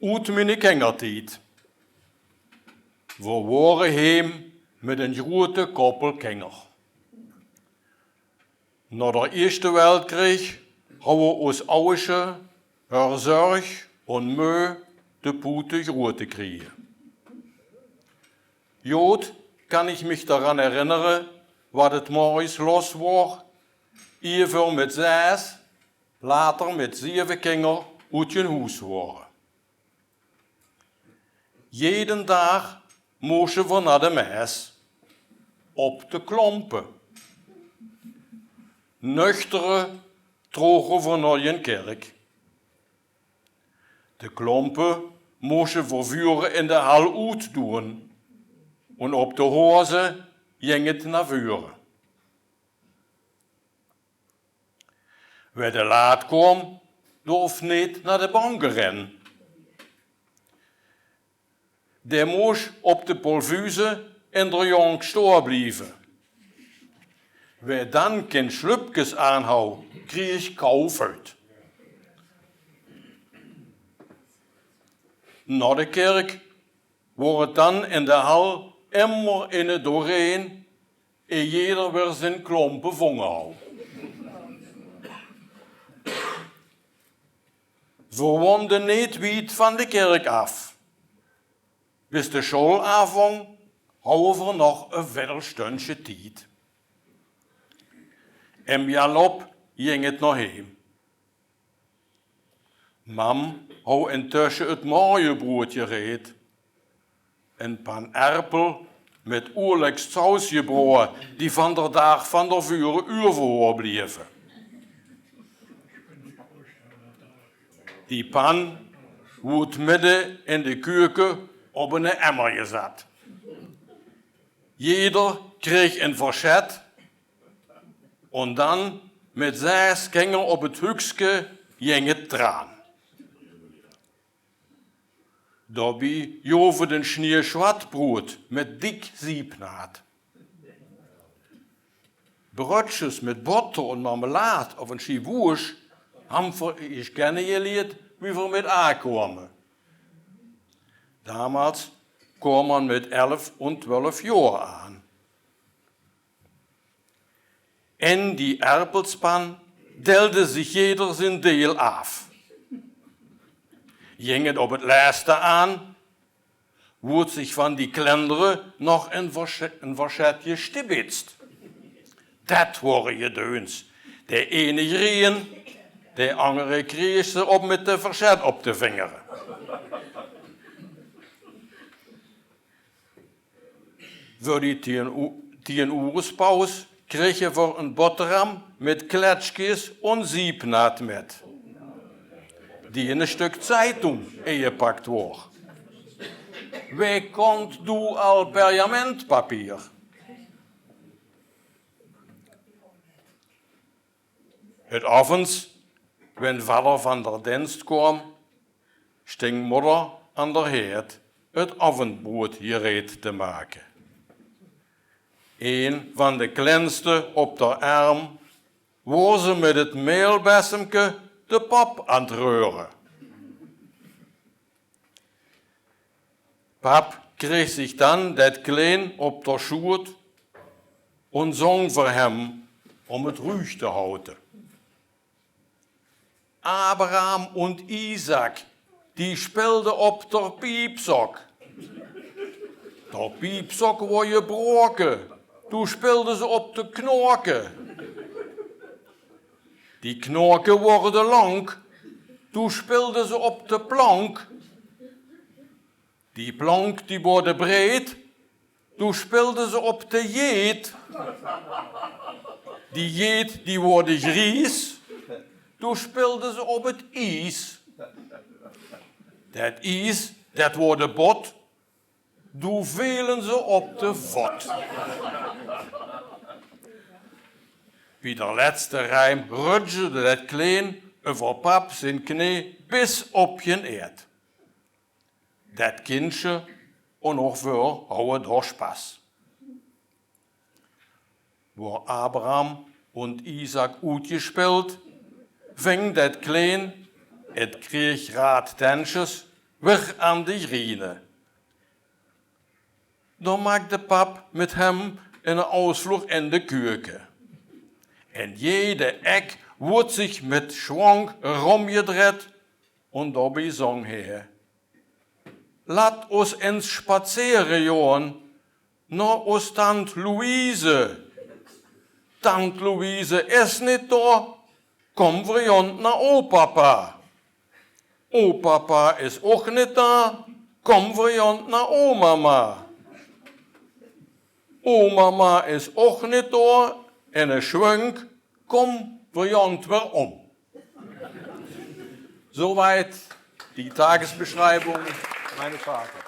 Uit meine Kindertijd. We waren heim met een grote koppel kinderen. Na der Eerste Weltkrieg hebben we ons ouders haar zorg en mühe de Pute grote kriegen. Jod kann ich mich daran erinnern, wat het morgens los war, even met 6, later met 7 kinderen uit je huis waren. Jeden dag moesten we naar de mes, op de klompen. Nuchtere trogen we naar je kerk. De klompen moesten we vuren in de hal uitdoen. En op de hoze ging het naar vuren. Waar de laat kwam, dorf niet naar de banken rennen. Der moest op de polvuze in de jong stoor blijven. Wer dan geen slupkes aanhoudt, kreeg kou uit. Na de kerk wordt dan in de hal immer in het doorheen en jeder weer zijn klompen vangen houdt. We woonden niet wiet van de kerk af. Bis de schoolavond hadden we nog een viertelstundje tijd. Im Jalop ging het nog heen. Mam had intussen het mooie broodje gereed. Een pan erpel met oerlijks sausje brood die van der dag van der vuren uur voor bleven. Die pan wordt midden in de keuken op een emmer gezet. Jeder kreeg een facet en dan met 6 kinderen op het hoekje ging het traan. Daarbij joven een sneer zwartbrood met dik siepnaad. Broodjes met boter en marmelade of een chivoers hebben ik kennen geleerd wie we met aankomen. Damals kwam man met 11 en 12 jaar aan. In die erpelspan deelde zich jeder zijn deel af. Ging het op het laatste aan, wordt zich van die klenderen nog een verzetje stibitst. Dat waren je deuns. De ene grieën, de andere kreeg ze op met de verzet op de vingeren. Voor die 10 uurspauze kreeg je voor een boterham met kletschjes en siepnaad met. Die in een stuk Zeitung ingepakt wordt. Wij komt du al pergamentpapier? Het avonds, wenn vader van der dienst kwam, sting moeder aan de herd het avondbrood gereed te maken. Een van de kleinste op de arm was ze met het meelbessemke de pap aan het reuren. Pap kreeg zich dan dat klein op de schoot en zong voor hem om het ruhig te houden. Abraham en Isaac, die speelden op de piepzok. De piepzok word je broken. Toen speelden ze op de knorken. Die knorken worden lang. Toen speelden ze op de plank. Die plank die worden breed. Toen speelden ze op de jeet. Die jeet die worden gries. Toen speelden ze op het ijs. Dat ijs, dat wordt bot. Toen velen ze op de vod. Bij de laatste rijm rutschde dat klein over pap zijn knie bis op je eerd. Dat kindje ongeveer houden door spas. Waar Abraham en Isaac uitgespeeld, ving dat klein, het kreeg raad tentjes, weg aan die Rhine. Dan maakt de pap met hem een Ausflug in de Keuken. En jede Eck wordt zich met Schwung rumgedreht und dabei sang er: Laat ons eens spazieren, Johan, naar ons Tant Louise. Tant Louise is niet daar, kom vriend naar opapa. Opapa is ook niet daar, kom vriend naar omama. Omama is ook niet daar, en een schwung, kom vriend weer om. Soweit die Tagesbeschreibung meines Vaters.